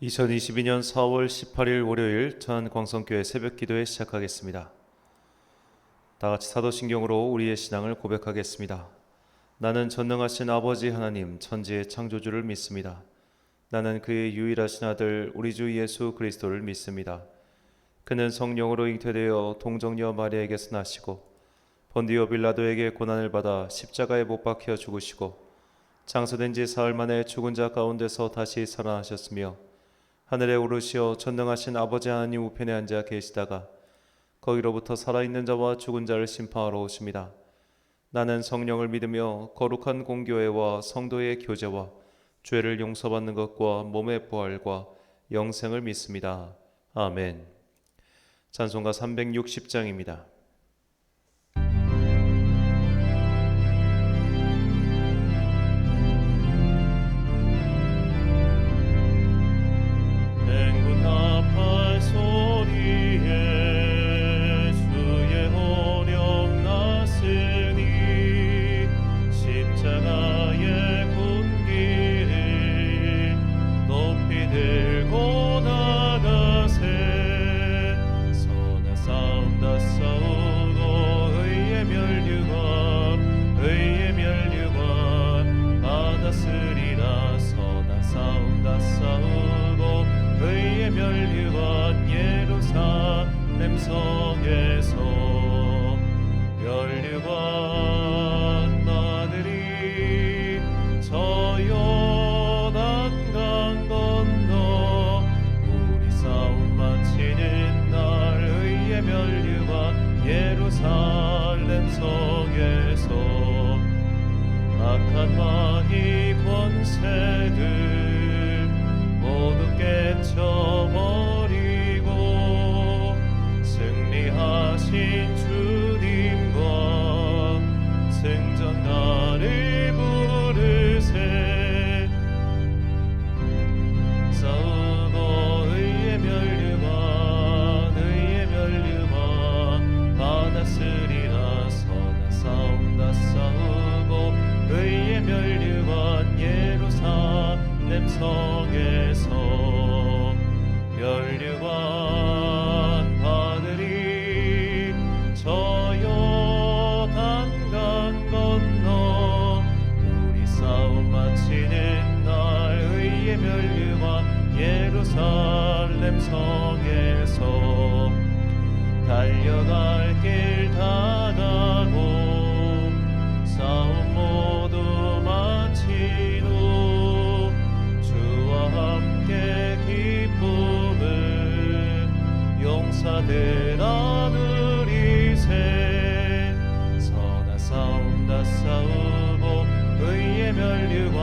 2022년 4월 18일 월요일 전광성교회 새벽기도회 시작하겠습니다. 다같이 사도신경으로 우리의 신앙을 고백하겠습니다. 나는 전능하신 아버지 하나님 천지의 창조주를 믿습니다. 나는 그의 유일하신 아들 우리 주 예수 그리스도를 믿습니다. 그는 성령으로 잉태되어 동정녀 마리아에게서 나시고 본디오 빌라도에게 고난을 받아 십자가에 못 박혀 죽으시고 장사된 지 사흘 만에 죽은 자 가운데서 다시 살아나셨으며 하늘에 오르시어 전능하신 아버지 하나님 우편에 앉아 계시다가 거기로부터 살아있는 자와 죽은 자를 심판하러 오십니다. 나는 성령을 믿으며 거룩한 공교회와 성도의 교제와 죄를 용서받는 것과 몸의 부활과 영생을 믿습니다. 아멘. 찬송가 360장입니다. 예루살렘 성에서 악한 마귀 권세들 모두 깨쳐버리고 승리하신 주님과 승전가를 부르세. 싸우고 의의 멸류관 받았으리라. 서다 싸운다 싸우고 의의 멸류관 예루살렘 성에서 멸류관 받으리. 저 요단강 건너 우리 싸움 마치는 날 의의 멸류관 예루살렘 성에서 달려갈 길 다 가고 싸움 모두 마친 후 주와 함께 기쁨을 용사들 안으리세. 서다 싸운다 싸우고 의의 멸류관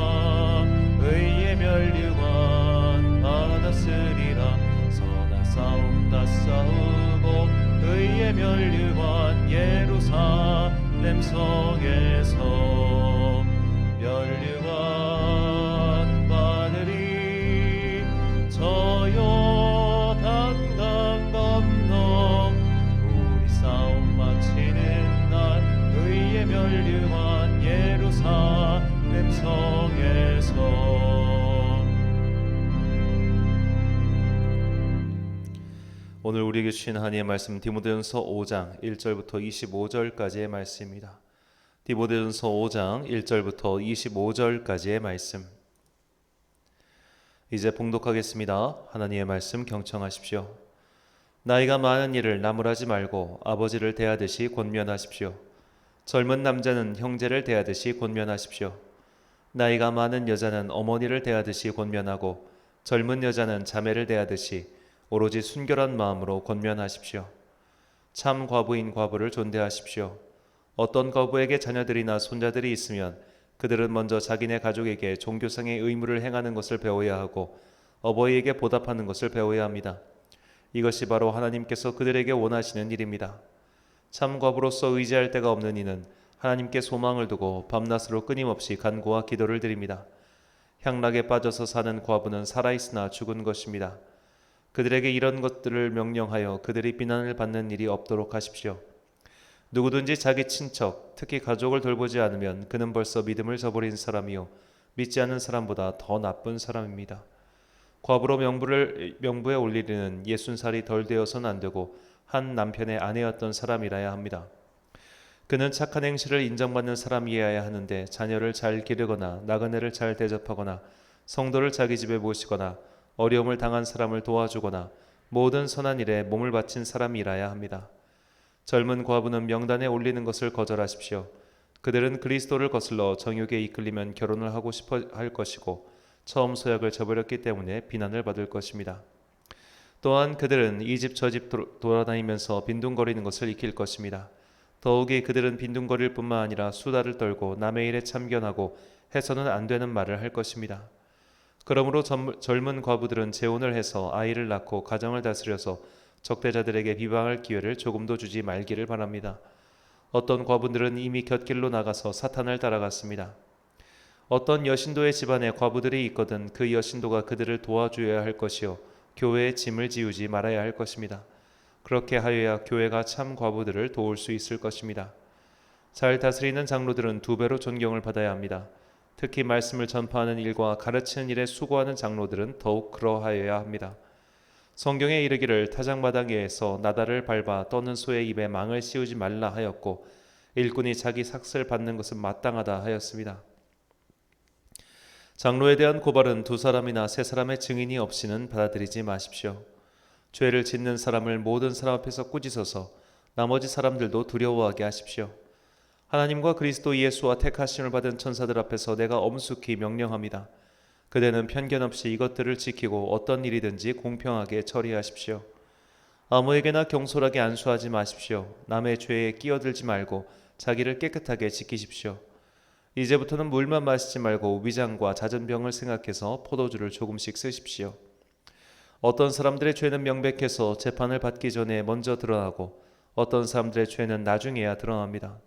받았으리라. 서다 싸운다 싸우고 의의 멸류관 예루살렘 성에서 멸류관 받으리. 저 요단강 건너 우리 싸움 마치는 날 의의 멸류관 예루살렘 성에서. 오늘 우리에게 주신 하나님의 말씀 디모데전서 5장 1절부터 25절까지의 말씀입니다. 디모데전서 5장 1절부터 25절까지의 말씀. 이제 봉독하겠습니다. 하나님의 말씀 경청하십시오. 나이가 많은 이를 나무라지 말고 아버지를 대하듯이 권면하십시오. 젊은 남자는 형제를 대하듯이 권면하십시오. 나이가 많은 여자는 어머니를 대하듯이 권면하고 젊은 여자는 자매를 대하듯이 오로지 순결한 마음으로 권면하십시오. 참 과부인 과부를 존대하십시오. 어떤 과부에게 자녀들이나 손자들이 있으면 그들은 먼저 자기네 가족에게 종교상의 의무를 행하는 것을 배워야 하고 어버이에게 보답하는 것을 배워야 합니다. 이것이 바로 하나님께서 그들에게 원하시는 일입니다. 참 과부로서 의지할 데가 없는 이는 하나님께 소망을 두고 밤낮으로 끊임없이 간구와 기도를 드립니다. 향락에 빠져서 사는 과부는 살아있으나 죽은 것입니다. 그들에게 이런 것들을 명령하여 그들이 비난을 받는 일이 없도록 하십시오. 누구든지 자기 친척, 특히 가족을 돌보지 않으면 그는 벌써 믿음을 저버린 사람이요 믿지 않은 사람보다 더 나쁜 사람입니다. 과부로 명부에 올리는 60살이 덜 되어서는 안 되고 한 남편의 아내였던 사람이라야 합니다. 그는 착한 행실을 인정받는 사람이어야 하는데 자녀를 잘 기르거나 나그네를 잘 대접하거나 성도를 자기 집에 모시거나 어려움을 당한 사람을 도와주거나 모든 선한 일에 몸을 바친 사람이라야 합니다. 젊은 과부는 명단에 올리는 것을 거절하십시오. 그들은 그리스도를 거슬러 정욕에 이끌리면 결혼을 하고 싶어 할 것이고 처음 소약을 저버렸기 때문에 비난을 받을 것입니다. 또한 그들은 이 집 저 집 돌아다니면서 빈둥거리는 것을 익힐 것입니다. 더욱이 그들은 빈둥거릴 뿐만 아니라 수다를 떨고 남의 일에 참견하고 해서는 안 되는 말을 할 것입니다. 그러므로 젊은 과부들은 재혼을 해서 아이를 낳고 가정을 다스려서 적대자들에게 비방할 기회를 조금도 주지 말기를 바랍니다. 어떤 과부들은 이미 곁길로 나가서 사탄을 따라갔습니다. 어떤 여신도의 집안에 과부들이 있거든 그 여신도가 그들을 도와줘야 할 것이요 교회의 짐을 지우지 말아야 할 것입니다. 그렇게 하여야 교회가 참 과부들을 도울 수 있을 것입니다. 잘 다스리는 장로들은 2배로 존경을 받아야 합니다. 특히 말씀을 전파하는 일과 가르치는 일에 수고하는 장로들은 더욱 그러하여야 합니다. 성경에 이르기를 타작마당에서 나달을 밟아 떠는 소의 입에 망을 씌우지 말라 하였고 일꾼이 자기 삭슬 받는 것은 마땅하다 하였습니다. 장로에 대한 고발은 2사람이나 3사람의 증인이 없이는 받아들이지 마십시오. 죄를 짓는 사람을 모든 사람 앞에서 꾸짖어서 나머지 사람들도 두려워하게 하십시오. 하나님과 그리스도 예수와 택하심을 받은 천사들 앞에서 내가 엄숙히 명령합니다. 그대는 편견 없이 이것들을 지키고 어떤 일이든지 공평하게 처리하십시오. 아무에게나 경솔하게 안수하지 마십시오. 남의 죄에 끼어들지 말고 자기를 깨끗하게 지키십시오. 이제부터는 물만 마시지 말고 위장과 잦은 병을 생각해서 포도주를 조금씩 쓰십시오. 어떤 사람들의 죄는 명백해서 재판을 받기 전에 먼저 드러나고 어떤 사람들의 죄는 나중에야 드러납니다.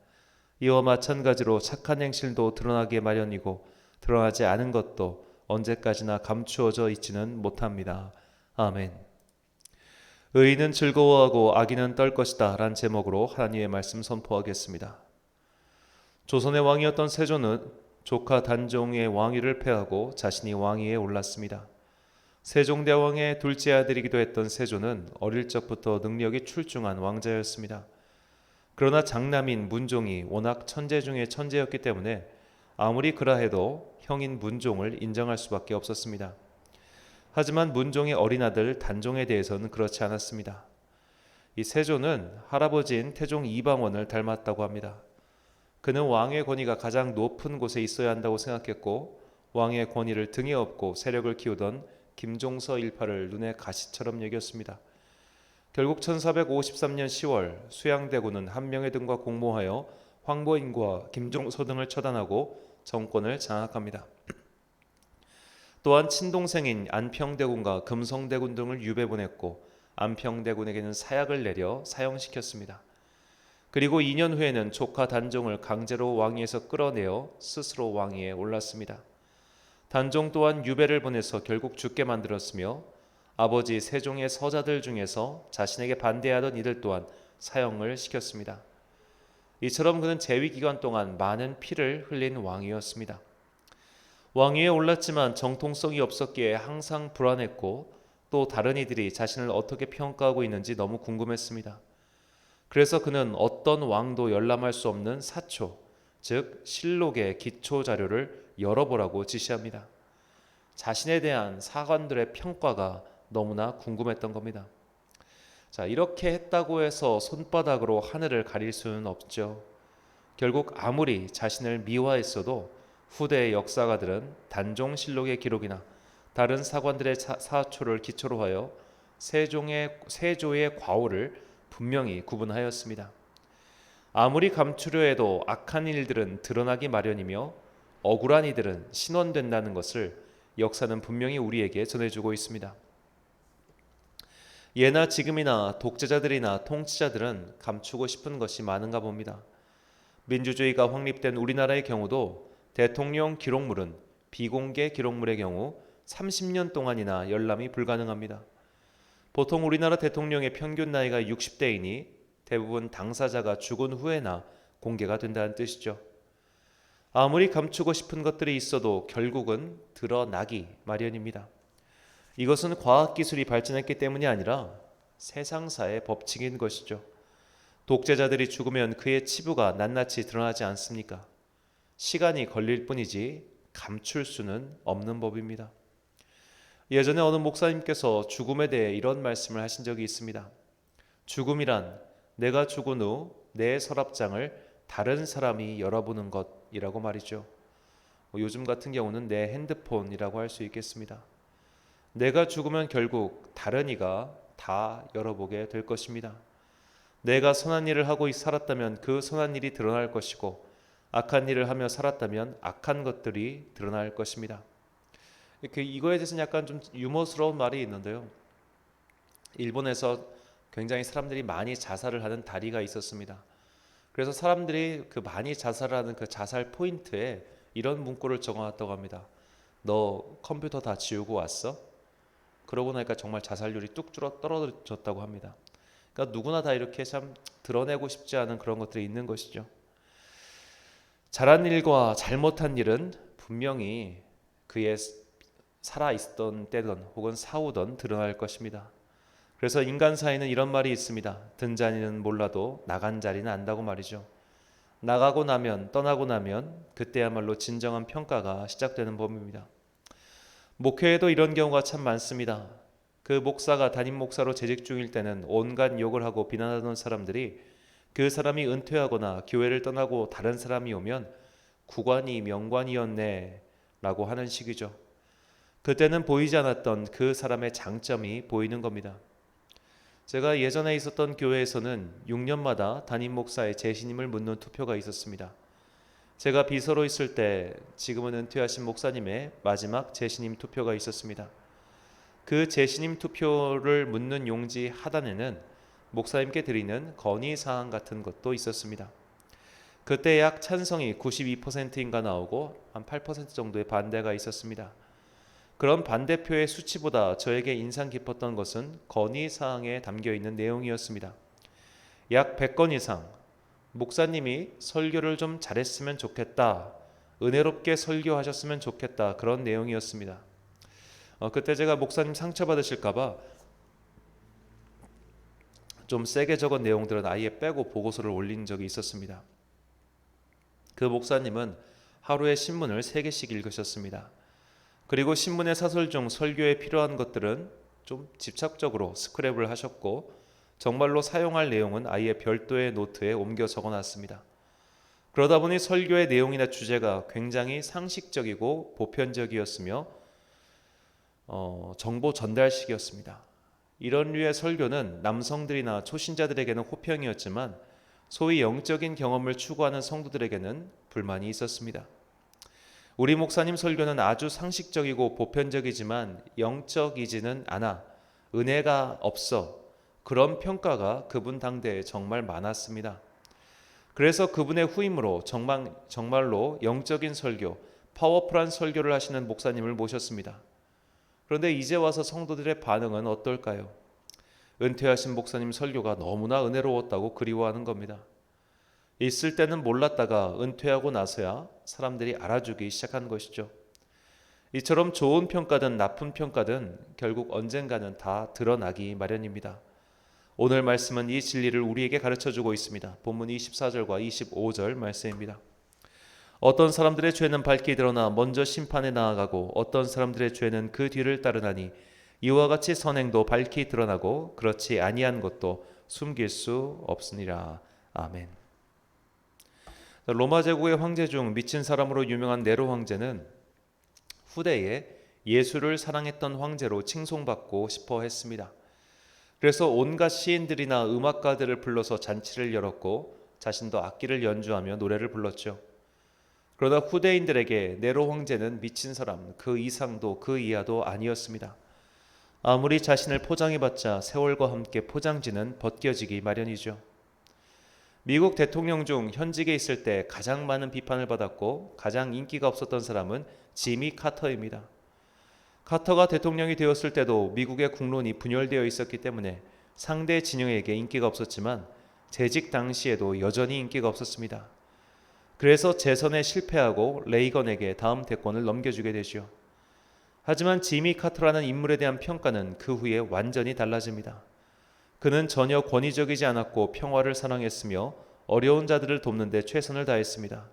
이와 마찬가지로 착한 행실도 드러나기 마련이고 드러나지 않은 것도 언제까지나 감추어져 있지는 못합니다. 아멘. 의인은 즐거워하고 악인은 떨 것이다 란 제목으로 하나님의 말씀 선포하겠습니다. 조선의 왕이었던 세조는 조카 단종의 왕위를 패하고 자신이 왕위에 올랐습니다. 세종대왕의 둘째 아들이기도 했던 세조는 어릴 적부터 능력이 출중한 왕자였습니다. 그러나 장남인 문종이 워낙 천재 중에 천재였기 때문에 아무리 그라해도 형인 문종을 인정할 수밖에 없었습니다. 하지만 문종의 어린 아들 단종에 대해서는 그렇지 않았습니다. 이 세조는 할아버지인 태종 이방원을 닮았다고 합니다. 그는 왕의 권위가 가장 높은 곳에 있어야 한다고 생각했고 왕의 권위를 등에 업고 세력을 키우던 김종서 일파를 눈에 가시처럼 여겼습니다. 결국 1453년 10월 수양대군은 한명회등과 공모하여 황보인과 김종서 등을 처단하고 정권을 장악합니다. 또한 친동생인 안평대군과 금성대군 등을 유배 보냈고 안평대군에게는 사약을 내려 사형시켰습니다. 그리고 2년 후에는 조카 단종을 강제로 왕위에서 끌어내어 스스로 왕위에 올랐습니다. 단종 또한 유배를 보내서 결국 죽게 만들었으며 아버지 세종의 서자들 중에서 자신에게 반대하던 이들 또한 사형을 시켰습니다. 이처럼 그는 재위 기간 동안 많은 피를 흘린 왕이었습니다. 왕위에 올랐지만 정통성이 없었기에 항상 불안했고 또 다른 이들이 자신을 어떻게 평가하고 있는지 너무 궁금했습니다. 그래서 그는 어떤 왕도 열람할 수 없는 사초, 즉 실록의 기초 자료를 열어보라고 지시합니다. 자신에 대한 사관들의 평가가 너무나 궁금했던 겁니다. 자, 이렇게 했다고 해서 손바닥으로 하늘을 가릴 수는 없죠. 결국 아무리 자신을 미화했어도 후대의 역사가들은 단종실록의 기록이나 다른 사관들의 사초를 기초로 하여 세조의 과오를 분명히 구분하였습니다. 아무리 감추려 해도 악한 일들은 드러나기 마련이며 억울한 이들은 신원된다는 것을 역사는 분명히 우리에게 전해주고 있습니다. 예나 지금이나 독재자들이나 통치자들은 감추고 싶은 것이 많은가 봅니다. 민주주의가 확립된 우리나라의 경우도 대통령 기록물은 비공개 기록물의 경우 30년 동안이나 열람이 불가능합니다. 보통 우리나라 대통령의 평균 나이가 60대이니 대부분 당사자가 죽은 후에나 공개가 된다는 뜻이죠. 아무리 감추고 싶은 것들이 있어도 결국은 드러나기 마련입니다. 이것은 과학기술이 발전했기 때문이 아니라 세상사의 법칙인 것이죠. 독재자들이 죽으면 그의 치부가 낱낱이 드러나지 않습니까? 시간이 걸릴 뿐이지 감출 수는 없는 법입니다. 예전에 어느 목사님께서 죽음에 대해 이런 말씀을 하신 적이 있습니다. 죽음이란 내가 죽은 후 내 서랍장을 다른 사람이 열어보는 것이라고 말이죠. 요즘 같은 경우는 내 핸드폰이라고 할 수 있겠습니다. 내가 죽으면 결국 다른 이가 다 열어보게 될 것입니다. 내가 선한 일을 하고 살았다면 그 선한 일이 드러날 것이고 악한 일을 하며 살았다면 악한 것들이 드러날 것입니다. 이거에 대해서는 약간 좀 유머스러운 말이 있는데요. 일본에서 굉장히 사람들이 많이 자살을 하는 다리가 있었습니다. 그래서 사람들이 그 많이 자살을 하는 그 자살 포인트에 이런 문구를 적어놨다고 합니다. 너 컴퓨터 다 지우고 왔어? 그러고 나니까 정말 자살률이 뚝 떨어졌다고 합니다. 그러니까 누구나 다 이렇게 참 드러내고 싶지 않은 그런 것들이 있는 것이죠. 잘한 일과 잘못한 일은 분명히 그의 살아있던 때든 혹은 사후든 드러날 것입니다. 그래서 인간 사이는 이런 말이 있습니다. 든 자리는 몰라도 나간 자리는 안다고 말이죠. 나가고 나면, 떠나고 나면 그때야말로 진정한 평가가 시작되는 법입니다. 목회에도 이런 경우가 참 많습니다. 그 목사가 담임 목사로 재직 중일 때는 온갖 욕을 하고 비난하던 사람들이 그 사람이 은퇴하거나 교회를 떠나고 다른 사람이 오면 구관이 명관이었네 라고 하는 식이죠. 그때는 보이지 않았던 그 사람의 장점이 보이는 겁니다. 제가 예전에 있었던 교회에서는 6년마다 담임 목사의 재신임을 묻는 투표가 있었습니다. 제가 비서로 있을 때 지금은 은퇴하신 목사님의 마지막 재신임 투표가 있었습니다. 그 재신임 투표를 묻는 용지 하단에는 목사님께 드리는 건의사항 같은 것도 있었습니다. 그때 약 찬성이 92%인가 나오고 한 8% 정도의 반대가 있었습니다. 그런 반대표의 수치보다 저에게 인상 깊었던 것은 건의사항에 담겨있는 내용이었습니다. 약 100건 이상 목사님이 설교를 좀 잘했으면 좋겠다, 은혜롭게 설교하셨으면 좋겠다, 그런 내용이었습니다. 그때 제가 목사님 상처받으실까봐 좀 세게 적은 내용들은 아예 빼고 보고서를 올린 적이 있었습니다. 그 목사님은 하루에 신문을 3개씩 읽으셨습니다. 그리고 신문의 사설 중 설교에 필요한 것들은 좀 집착적으로 스크랩을 하셨고 정말로 사용할 내용은 아예 별도의 노트에 옮겨 적어놨습니다. 그러다 보니 설교의 내용이나 주제가 굉장히 상식적이고 보편적이었으며 정보 전달식이었습니다. 이런 류의 설교는 남성들이나 초신자들에게는 호평이었지만 소위 영적인 경험을 추구하는 성도들에게는 불만이 있었습니다. 우리 목사님 설교는 아주 상식적이고 보편적이지만 영적이지는 않아, 은혜가 없어, 그런 평가가 그분 당대에 정말 많았습니다. 그래서 그분의 후임으로 정말로 영적인 설교, 파워풀한 설교를 하시는 목사님을 모셨습니다. 그런데 이제 와서 성도들의 반응은 어떨까요? 은퇴하신 목사님 설교가 너무나 은혜로웠다고 그리워하는 겁니다. 있을 때는 몰랐다가 은퇴하고 나서야 사람들이 알아주기 시작한 것이죠. 이처럼 좋은 평가든 나쁜 평가든 결국 언젠가는 다 드러나기 마련입니다. 오늘 말씀은 이 진리를 우리에게 가르쳐주고 있습니다. 본문 24절과 25절 말씀입니다. 어떤 사람들의 죄는 밝게 드러나 먼저 심판에 나아가고 어떤 사람들의 죄는 그 뒤를 따르나니 이와 같이 선행도 밝히 드러나고 그렇지 아니한 것도 숨길 수 없으니라. 아멘. 로마 제국의 황제 중 미친 사람으로 유명한 네로 황제는 후대에 예수를 사랑했던 황제로 칭송받고 싶어 했습니다. 그래서 온갖 시인들이나 음악가들을 불러서 잔치를 열었고 자신도 악기를 연주하며 노래를 불렀죠. 그러다 후대인들에게 네로 황제는 미친 사람, 그 이상도 그 이하도 아니었습니다. 아무리 자신을 포장해봤자 세월과 함께 포장지는 벗겨지기 마련이죠. 미국 대통령 중 현직에 있을 때 가장 많은 비판을 받았고 가장 인기가 없었던 사람은 지미 카터입니다. 카터가 대통령이 되었을 때도 미국의 국론이 분열되어 있었기 때문에 상대 진영에게 인기가 없었지만 재직 당시에도 여전히 인기가 없었습니다. 그래서 재선에 실패하고 레이건에게 다음 대권을 넘겨주게 되죠. 하지만 지미 카터라는 인물에 대한 평가는 그 후에 완전히 달라집니다. 그는 전혀 권위적이지 않았고 평화를 사랑했으며 어려운 자들을 돕는 데 최선을 다했습니다.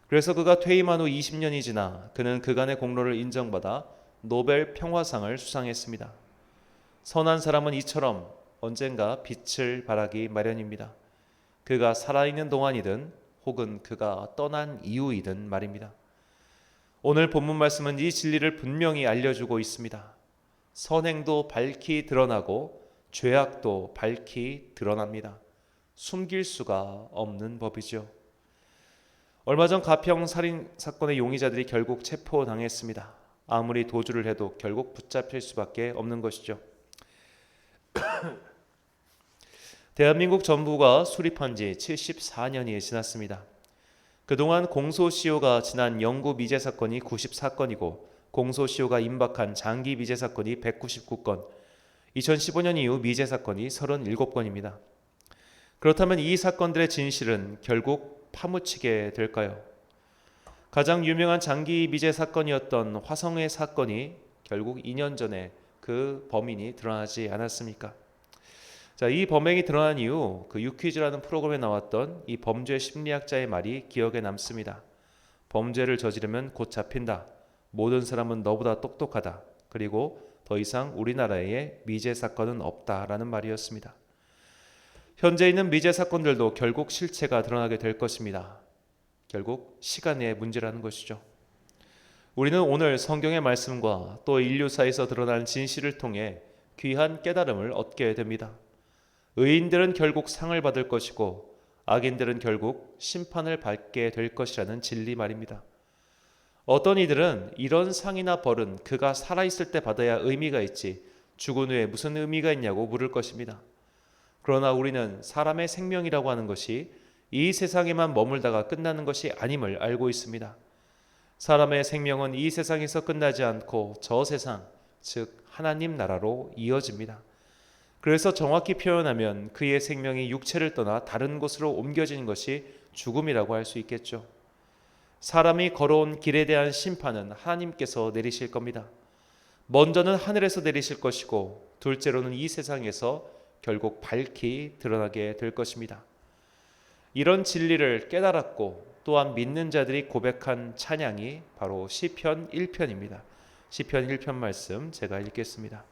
그래서 그가 퇴임한 후 20년이 지나 그는 그간의 공로를 인정받아 노벨 평화상을 수상했습니다. 선한 사람은 이처럼 언젠가 빛을 발하기 마련입니다. 그가 살아있는 동안이든 혹은 그가 떠난 이후이든 말입니다. 오늘 본문 말씀은 이 진리를 분명히 알려주고 있습니다. 선행도 밝히 드러나고 죄악도 밝히 드러납니다. 숨길 수가 없는 법이죠. 얼마 전 가평 살인 사건의 용의자들이 결국 체포당했습니다. 아무리 도주를 해도 결국 붙잡힐 수밖에 없는 것이죠. 대한민국 정부가 수립한 지 74년이 지났습니다. 그동안 공소시효가 지난 영구 미제 사건이 94건이고 공소시효가 임박한 장기 미제 사건이 199건, 2015년 이후 미제 사건이 37건입니다. 그렇다면 이 사건들의 진실은 결국 파묻히게 될까요? 가장 유명한 장기 미제 사건이었던 화성회 사건이 결국 2년 전에 그 범인이 드러나지 않았습니까? 자, 이 범행이 드러난 이후 그 유퀴즈라는 프로그램에 나왔던 이 범죄 심리학자의 말이 기억에 남습니다. 범죄를 저지르면 곧 잡힌다. 모든 사람은 너보다 똑똑하다. 그리고 더 이상 우리나라에 미제 사건은 없다라는 말이었습니다. 현재 있는 미제 사건들도 결국 실체가 드러나게 될 것입니다. 결국 시간의 문제라는 것이죠. 우리는 오늘 성경의 말씀과 또 인류사에서 드러난 진실을 통해 귀한 깨달음을 얻게 됩니다. 의인들은 결국 상을 받을 것이고 악인들은 결국 심판을 받게 될 것이라는 진리 말입니다. 어떤 이들은 이런 상이나 벌은 그가 살아있을 때 받아야 의미가 있지 죽은 후에 무슨 의미가 있냐고 물을 것입니다. 그러나 우리는 사람의 생명이라고 하는 것이 이 세상에만 머물다가 끝나는 것이 아님을 알고 있습니다. 사람의 생명은 이 세상에서 끝나지 않고 저 세상, 즉 하나님 나라로 이어집니다. 그래서 정확히 표현하면 그의 생명이 육체를 떠나 다른 곳으로 옮겨지는 것이 죽음이라고 할 수 있겠죠. 사람이 걸어온 길에 대한 심판은 하나님께서 내리실 겁니다. 먼저는 하늘에서 내리실 것이고 둘째로는 이 세상에서 결국 밝히 드러나게 될 것입니다. 이런 진리를 깨달았고 또한 믿는 자들이 고백한 찬양이 바로 시편 1편입니다. 시편 1편 말씀 제가 읽겠습니다.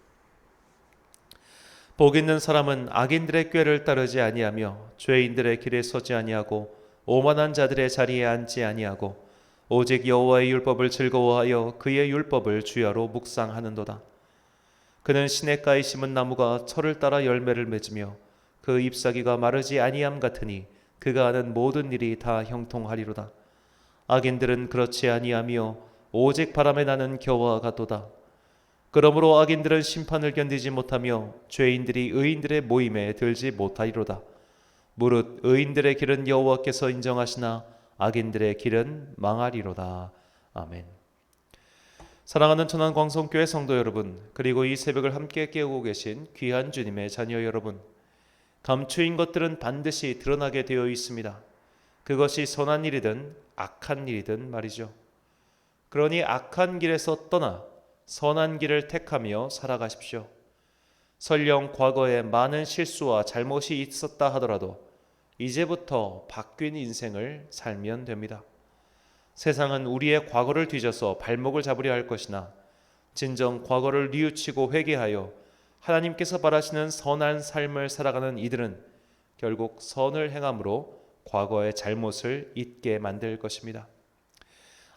복 있는 사람은 악인들의 꾀를 따르지 아니하며 죄인들의 길에 서지 아니하고 오만한 자들의 자리에 앉지 아니하고 오직 여호와의 율법을 즐거워하여 그의 율법을 주야로 묵상하는도다. 그는 시냇가에 심은 나무가 철을 따라 열매를 맺으며 그 잎사귀가 마르지 아니함 같으니 그가 하는 모든 일이 다 형통하리로다. 악인들은 그렇지 아니하며 오직 바람에 나는 겨와 같도다. 그러므로 악인들은 심판을 견디지 못하며 죄인들이 의인들의 모임에 들지 못하리로다. 무릇 의인들의 길은 여호와께서 인정하시나 악인들의 길은 망하리로다. 아멘. 사랑하는 천안광성교회 성도 여러분, 그리고 이 새벽을 함께 깨우고 계신 귀한 주님의 자녀 여러분, 감추인 것들은 반드시 드러나게 되어 있습니다. 그것이 선한 일이든 악한 일이든 말이죠. 그러니 악한 길에서 떠나 선한 길을 택하며 살아가십시오. 설령 과거에 많은 실수와 잘못이 있었다 하더라도 이제부터 바뀐 인생을 살면 됩니다. 세상은 우리의 과거를 뒤져서 발목을 잡으려 할 것이나 진정 과거를 뉘우치고 회개하여 하나님께서 바라시는 선한 삶을 살아가는 이들은 결국 선을 행함으로 과거의 잘못을 잊게 만들 것입니다.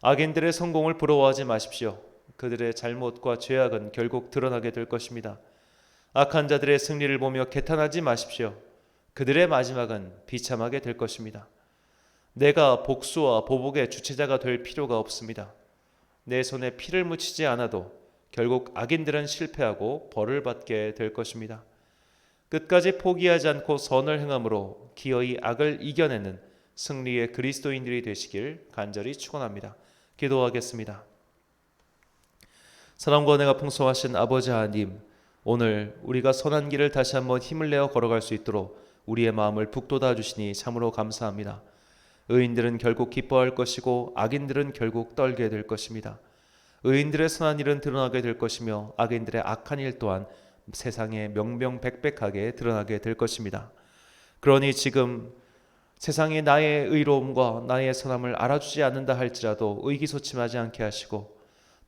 악인들의 성공을 부러워하지 마십시오. 그들의 잘못과 죄악은 결국 드러나게 될 것입니다. 악한 자들의 승리를 보며 개탄하지 마십시오. 그들의 마지막은 비참하게 될 것입니다. 내가 복수와 보복의 주체자가 될 필요가 없습니다. 내 손에 피를 묻히지 않아도 결국 악인들은 실패하고 벌을 받게 될 것입니다. 끝까지 포기하지 않고 선을 행함으로 기어이 악을 이겨내는 승리의 그리스도인들이 되시길 간절히 축원합니다. 기도하겠습니다. 사랑과 은혜가 풍성하신 아버지 하나님, 오늘 우리가 선한 길을 다시 한번 힘을 내어 걸어갈 수 있도록 우리의 마음을 북돋아 주시니 참으로 감사합니다. 의인들은 결국 기뻐할 것이고 악인들은 결국 떨게 될 것입니다. 의인들의 선한 일은 드러나게 될 것이며 악인들의 악한 일 또한 세상에 명명백백하게 드러나게 될 것입니다. 그러니 지금 세상이 나의 의로움과 나의 선함을 알아주지 않는다 할지라도 의기소침하지 않게 하시고,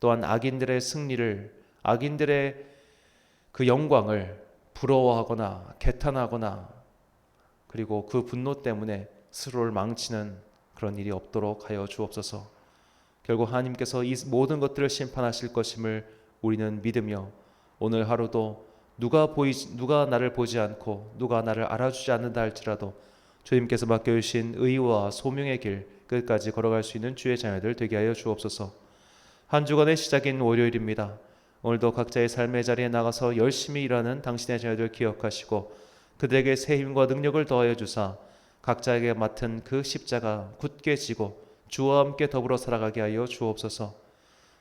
또한 악인들의 승리를, 악인들의 그 영광을 부러워하거나 개탄하거나 그리고 그 분노 때문에 스스로를 망치는 그런 일이 없도록 하여 주옵소서. 결국 하나님께서 이 모든 것들을 심판하실 것임을 우리는 믿으며, 오늘 하루도 누가 나를 보지 않고 누가 나를 알아주지 않는다 할지라도 주님께서 맡겨주신 의와 소명의 길 끝까지 걸어갈 수 있는 주의 자녀들 되게 하여 주옵소서. 한 주간의 시작인 월요일입니다. 오늘도 각자의 삶의 자리에 나가서 열심히 일하는 당신의 자녀들 기억하시고 그들에게 새 힘과 능력을 더하여 주사 각자에게 맡은 그 십자가 굳게 지고 주와 함께 더불어 살아가게 하여 주옵소서.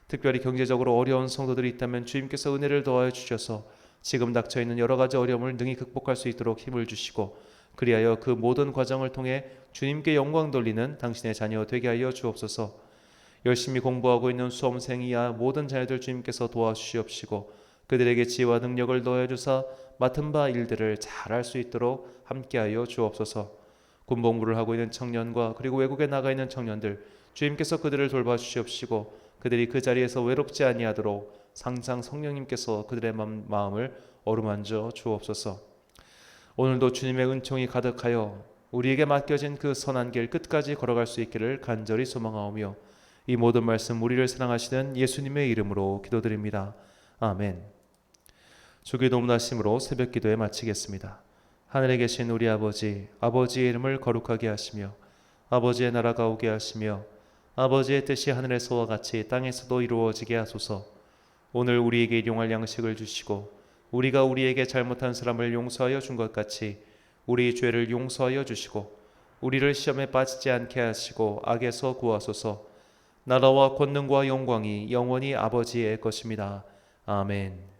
특별히 경제적으로 어려운 성도들이 있다면 주님께서 은혜를 더하여 주셔서 지금 닥쳐있는 여러 가지 어려움을 능히 극복할 수 있도록 힘을 주시고, 그리하여 그 모든 과정을 통해 주님께 영광 돌리는 당신의 자녀 되게 하여 주옵소서. 열심히 공부하고 있는 수험생이야 모든 자녀들 주님께서 도와주시옵시고 그들에게 지혜와 능력을 더하여 주사 맡은 바 일들을 잘할 수 있도록 함께하여 주옵소서. 군복무를 하고 있는 청년과 그리고 외국에 나가 있는 청년들 주님께서 그들을 돌봐주시옵시고 그들이 그 자리에서 외롭지 아니하도록 항상 성령님께서 그들의 마음을 어루만져 주옵소서. 오늘도 주님의 은총이 가득하여 우리에게 맡겨진 그 선한 길 끝까지 걸어갈 수 있기를 간절히 소망하오며, 이 모든 말씀 우리를 사랑하시는 예수님의 이름으로 기도드립니다. 아멘. 주기도 문하심으로 새벽 기도에 마치겠습니다. 하늘에 계신 우리 아버지, 아버지의 이름을 거룩하게 하시며 아버지의 나라가 오게 하시며 아버지의 뜻이 하늘에서와 같이 땅에서도 이루어지게 하소서. 오늘 우리에게 일용할 양식을 주시고 우리가 우리에게 잘못한 사람을 용서하여 준 것 같이 우리 죄를 용서하여 주시고 우리를 시험에 빠지지 않게 하시고 악에서 구하소서. 나라와 권능과 영광이 영원히 아버지의 것입니다. 아멘.